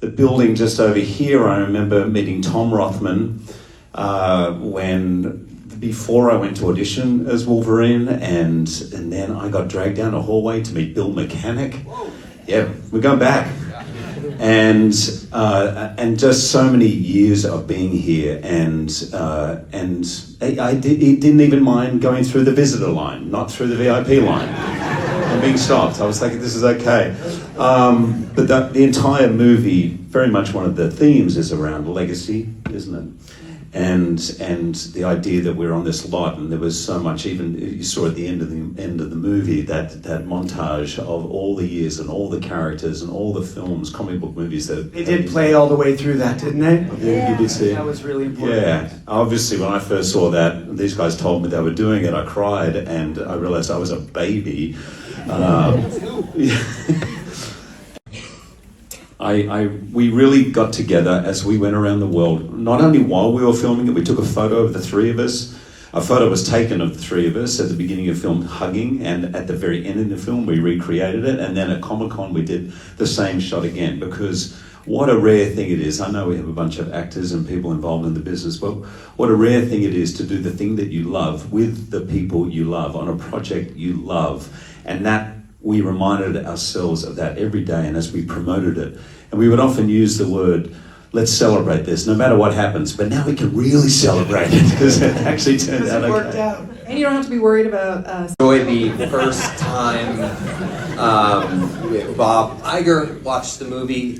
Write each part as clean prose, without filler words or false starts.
the building just over here, I remember meeting Tom Rothman before I went to audition as Wolverine, and then I got dragged down a hallway to meet Bill Mechanic. Whoa. Yeah, we're going back. And just so many years of being here, and he didn't even mind going through the visitor line, not through the VIP line, and being stopped. I was thinking, this is okay. But the entire movie, very much one of the themes is around legacy, isn't it? And the idea that we're on this lot, and there was so much. Even you saw at the end of the movie that montage of all the years and all the characters and all the films, comic book movies that they did play all the way through that, didn't they? Yeah, you did see. That was really important. Yeah, obviously when I first saw that, these guys told me they were doing it. I cried, and I realized I was a baby. We really got together as we went around the world. Not only while we were filming it, we took a photo of the three of us. A photo was taken of the three of us at the beginning of the film hugging, and at the very end of the film we recreated it, and then at Comic-Con we did the same shot again, because what a rare thing it is. I know we have a bunch of actors and people involved in the business, but what a rare thing it is to do the thing that you love with the people you love on a project you love. And that we reminded ourselves of that every day, and as we promoted it. And we would often use the word, let's celebrate this, no matter what happens. But now we can really celebrate it, because it actually turned out okay. And you don't have to be worried about Enjoyed the first time Bob Iger watched the movie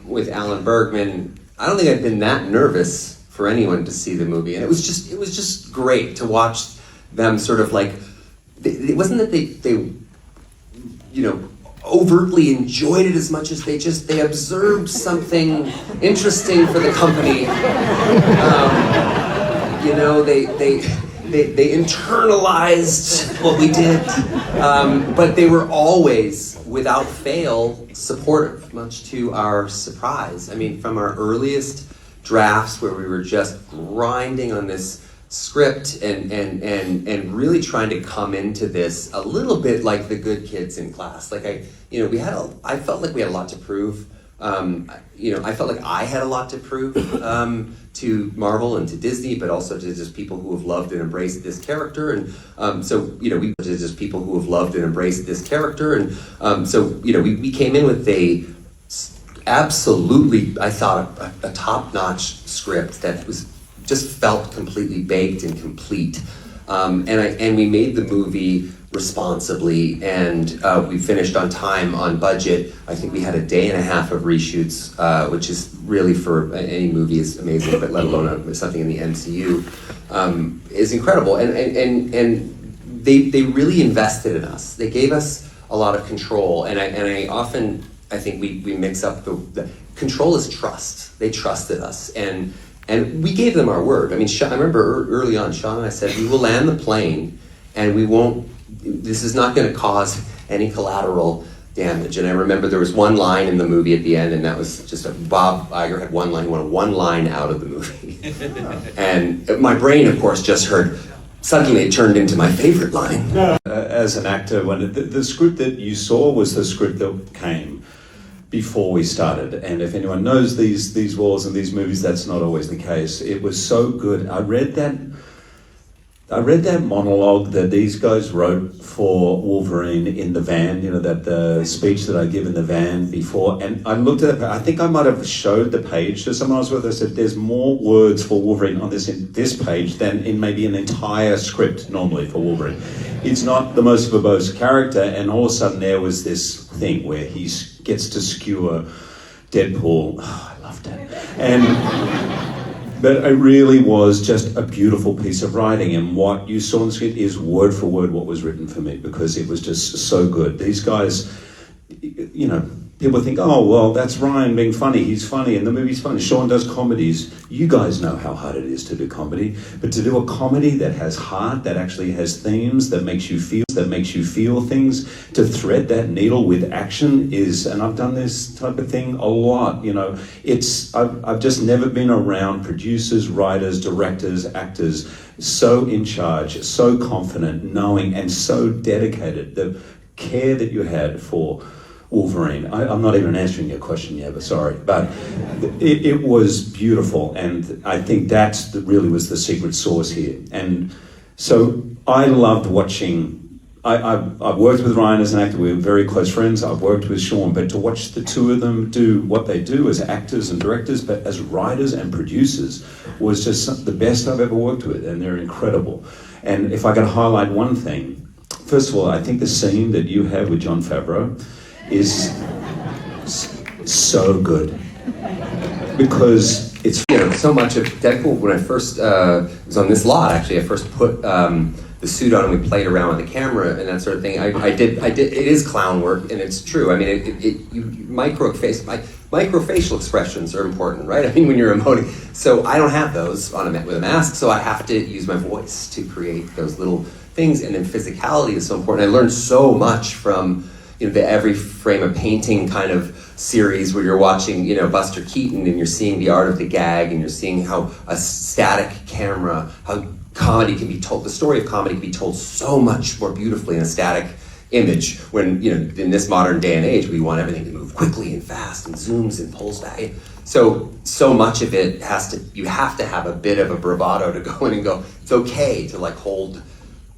with Alan Bergman. I don't think I've been that nervous for anyone to see the movie. And it was just great to watch them sort of like, it wasn't that they overtly enjoyed it as much as they observed something interesting for the company. They internalized what we did, but they were always, without fail, supportive, much to our surprise. I mean, from our earliest drafts where we were just grinding on this script and really trying to come into this a little bit like the good kids in class. Like I felt like we had a lot to prove. I felt like I had a lot to prove to Marvel and to Disney, but also to just people who have loved and embraced this character. And we came in with a absolutely, I thought, a top-notch script that just felt completely baked and complete. And we made the movie responsibly, and we finished on time, on budget. I think we had a day and a half of reshoots, which is really, for any movie, is amazing, but let alone something in the MCU, is incredible. And they really invested in us. They gave us a lot of control, and I think we mix up the control is trust. They trusted us, and we gave them our word. I mean, I remember early on, Sean and I said, we will land the plane, and this is not going to cause any collateral damage. And I remember there was one line in the movie at the end, and that was just Bob Iger had one line, he wanted one line out of the movie. And my brain, of course, just heard, suddenly it turned into my favorite line. As an actor, when the script that you saw was the script that came before we started, and if anyone knows these walls and these movies, that's not always the case. It was so good. I read that monologue that these guys wrote for Wolverine in the van, that the speech that I give in the van before, and I looked at it, I think I might have showed the page to someone else where they said there's more words for Wolverine on this page than in maybe an entire script normally for Wolverine. It's not the most verbose character, and all of a sudden there was this thing where he gets to skewer Deadpool. Oh, I loved it. But it really was just a beautiful piece of writing, and what you saw in the script is word for word what was written for me, because it was just so good. These guys, people think, oh, well, that's Ryan being funny. He's funny, and the movie's funny. Sean does comedies. You guys know how hard it is to do comedy, but to do a comedy that has heart, that actually has themes, that makes you feel things, to thread that needle with action is, and I've done this type of thing a lot. I've just never been around producers, writers, directors, actors so in charge, so confident, knowing, and so dedicated. The care that you had for Wolverine. I'm not even answering your question yet, but sorry. But it was beautiful, and I think that's really was the secret sauce here. And so I loved watching. I've worked with Ryan as an actor. We're very close friends. I've worked with Sean, but to watch the two of them do what they do as actors and directors, but as writers and producers, was just the best I've ever worked with, and they're incredible. And if I could highlight one thing, first of all, I think the scene that you have with Jon Favreau is so good, because it's so much of Deadpool. When I first was on this lot, actually, I first put the suit on and we played around with the camera and that sort of thing. I did. It is clown work, and it's true. I mean, microfacial expressions are important, right? I mean, when you're emoting. So I don't have those with a mask, so I have to use my voice to create those little things. And then physicality is so important. I learned so much from the Every Frame a Painting kind of series where you're watching, Buster Keaton, and you're seeing the art of the gag, and you're seeing how a static camera, how comedy can be told, the story of comedy can be told so much more beautifully in a static image when, in this modern day and age, we want everything to move quickly and fast and zooms and pulls back. So much of it you have to have a bit of a bravado to go in and go, it's okay to hold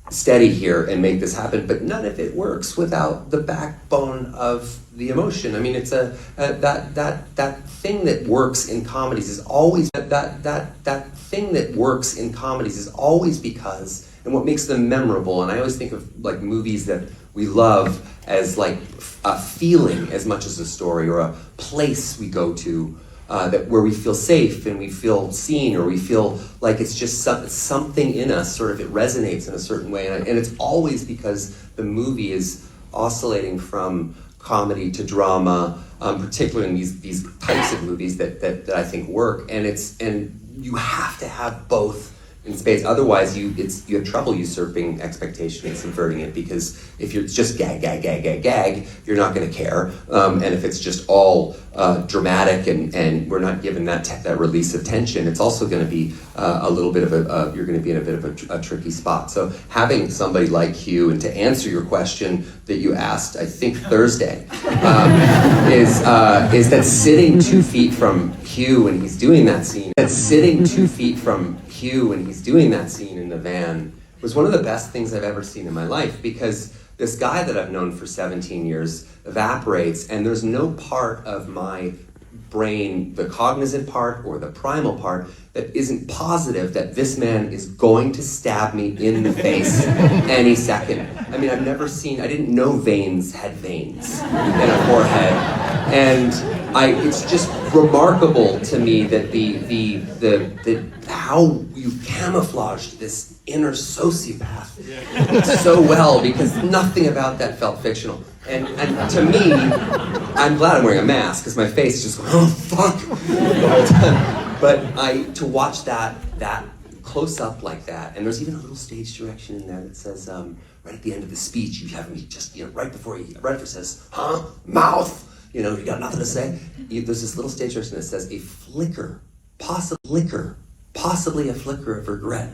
steady here and make this happen, but none of it works without the backbone of the emotion. I mean, it's that thing that works in comedies is always that thing that works in comedies is always because, and what makes them memorable. And I always think of movies that we love as a feeling as much as a story, or a place we go to where we feel safe and we feel seen, or we feel like it's just something in us, sort of it resonates in a certain way. And it's always because the movie is oscillating from comedy to drama, particularly in these types of movies that I think work. And you have to have both in spades. Otherwise, you have trouble usurping expectation and subverting it, because if you're just gag, you're not going to care. And if it's just all dramatic and we're not given that release of tension, it's also going to be a little bit of you're going to be in a bit of a tricky spot. So having somebody like Hugh, and to answer your question that you asked, I think Thursday, is that sitting 2 feet from Hugh when he's doing that scene, in the van was one of the best things I've ever seen in my life, because this guy that I've known for 17 years evaporates, and there's no part of my brain, the cognizant part or the primal part, that isn't positive that this man is going to stab me in the face any second. I mean, I didn't know veins had veins in a forehead. And it's just remarkable to me that the how you camouflaged this inner sociopath so well, because nothing about that felt fictional. And to me, I'm glad I'm wearing a mask, because my face just goes, oh fuck, the whole time. But to watch that close up like that, and there's even a little stage direction in there that says, right at the end of the speech, you have me just, right before it says, huh, mouth, you got nothing to say. There's this little stage direction that says, a flicker, possibly a flicker of regret,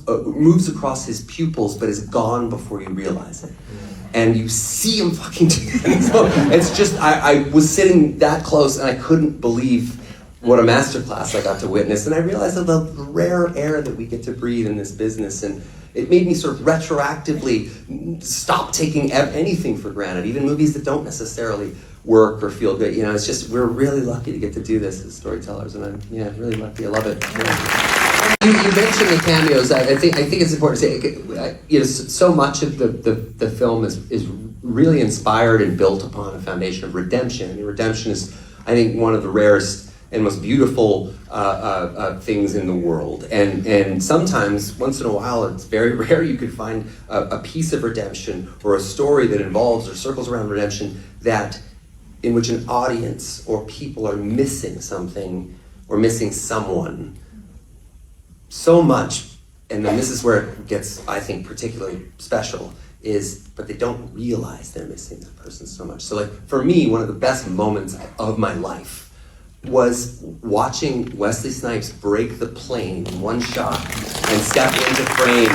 moves across his pupils, but is gone before you realize it. And you see him fucking do it. So it's just, I was sitting that close, and I couldn't believe what a masterclass I got to witness. And I realized that the rare air that we get to breathe in this business, and it made me sort of retroactively stop taking anything for granted, even movies that don't necessarily work or feel good. It's just, we're really lucky to get to do this as storytellers, and I'm really lucky. I love it. Yeah. You mentioned the cameos. I think it's important to say, so much of the film is really inspired and built upon a foundation of redemption. I mean, redemption is, I think, one of the rarest and most beautiful things in the world. And sometimes, once in a while, it's very rare you could find a piece of redemption or a story that involves or circles around redemption in which an audience or people are missing something or missing someone so much. And then this is where it gets, I think, particularly special, but they don't realize they're missing that person so much. So for me, one of the best moments of my life was watching Wesley Snipes break the plane in one shot and step into frame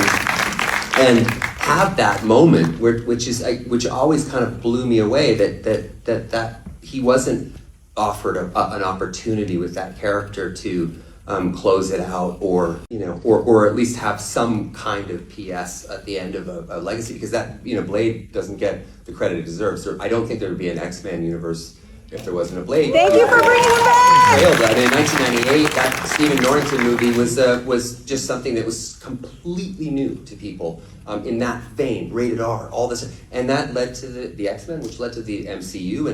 and have that moment which always kind of blew me away that he wasn't offered an opportunity with that character to close it out, or or at least have some kind of PS at the end of a legacy, because that Blade doesn't get the credit it deserves. I don't think there would be an X-Men universe if there wasn't a Blade. Thank you for bringing him back! In 1998, that Stephen Norrington movie was just something that was completely new to people, in that vein, rated R, all this, and that led to the X-Men, which led to the MCU,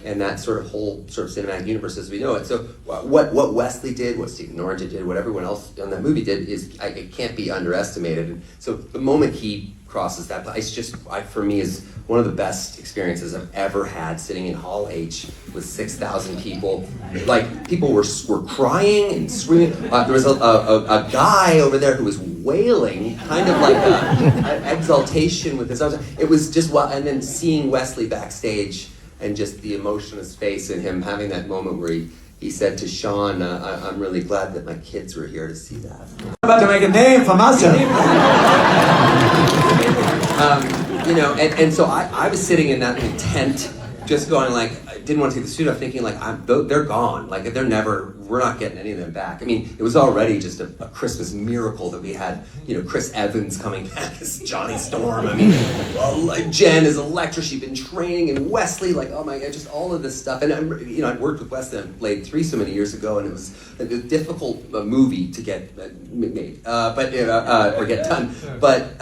and that sort of whole sort of cinematic universe as we know it. So what Wesley did, what Stephen Norrington did, what everyone else on that movie did it can't be underestimated. And so the moment he crosses that, it's just for me is one of the best experiences I've ever had, sitting in Hall H with 6,000 people. Like, people were crying and screaming. There was a guy over there who was wailing, kind of like an exaltation with his arms. It was just and then seeing Wesley backstage and just the emotion on his face, and him having that moment where he said to Sean, I'm really glad that my kids were here to see that. I'm about to make a name for myself. And so I was sitting in that tent, just going like, I didn't want to take the suit off, thinking like, they're gone. Like, we're not getting any of them back. I mean, it was already just a Christmas miracle that we had, Chris Evans coming back as Johnny Storm. I mean, Jen is Elektra, she'd been training, and Wesley, like, oh my God, just all of this stuff. And I'd worked with Wesley on Blade 3 so many years ago, and it was a difficult movie to get made, or get done. But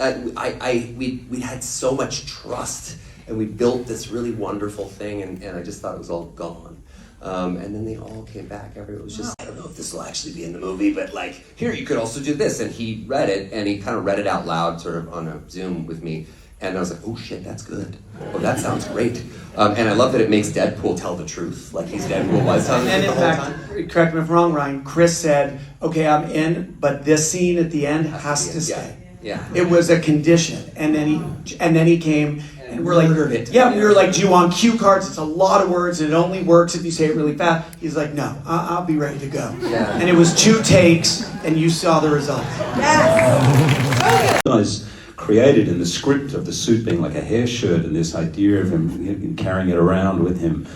we had so much trust, and we built this really wonderful thing, and I just thought it was all gone. And then they all came back. Everyone was just, I don't know if this will actually be in the movie, but like, here, you could also do this. And he read it, and he kind of read it out loud, sort of on a Zoom with me. And I was like, oh shit, that's good. Oh, that sounds great. And I love that it makes Deadpool tell the truth. Like, he's Deadpool was telling the And truth in the whole fact, time. correct me if I'm wrong, Ryan, Chris said, okay, I'm in, but this scene at the end has to stay. Yeah. It was a condition. And then he came, and we're like, Murdered it. yeah, we were like, do you want cue cards? It's a lot of words, and it only works if you say it really fast. He's like, no, I'll be ready to go. Yeah. And it was 2 takes, and you saw the results. Yes. Guys created in the script of the suit being like a hair shirt, and this idea of him carrying it around with him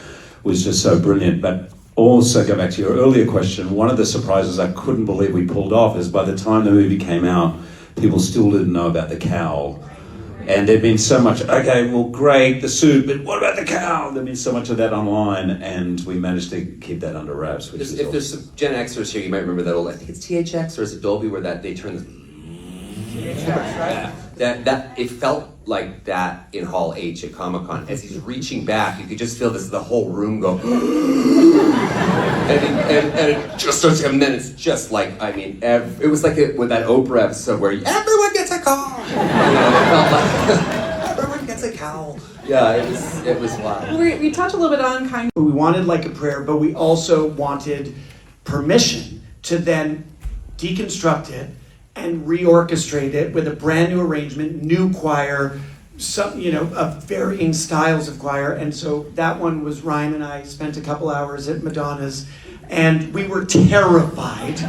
was just so brilliant. But also, go back to your earlier question, one of the surprises I couldn't believe we pulled off is by the time the movie came out, people still didn't know about the cowl. And there'd been so much, okay, well, great, the suit, but what about the cowl? There'd been so much of that online, and we managed to keep that under wraps. Which is If there's some Gen Xers here, you might remember that old, I think it's THX, or is it Dolby, where they turn the... That it felt like that in Hall H at Comic-Con. As he's reaching back, you could just feel the whole room go... and it just starts, and then it's just like, I mean, it was like with that Oprah episode where everyone gets a call. It felt like everyone gets a cowl. Yeah, it was wild. We touched a little bit on kind of We wanted like a prayer, but we also wanted permission to then deconstruct it and reorchestrate it with a brand new arrangement, new choir, some, of varying styles of choir. And so that one was Ryan and I spent a couple hours at Madonna's, and we were terrified.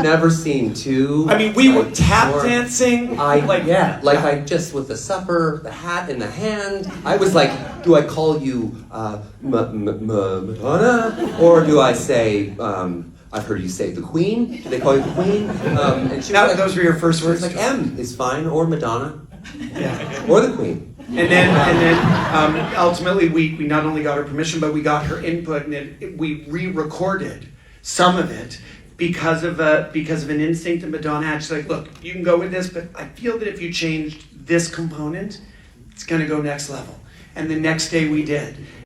Never seen two. I mean, we were tap more- dancing. I just with the supper, the hat in the hand. I was like, do I call you Madonna, or do I say? I've heard you say the Queen. Do they call you the Queen? And she Now, was like, those were your first she was words? like, M is fine, or Madonna, Yeah. or the Queen. And then ultimately we not only got her permission, but we got her input, and we re-recorded some of it because of an instinct that Madonna had. She's like, look, you can go with this, but I feel that if you changed this component, it's going to go next level. And the next day we did.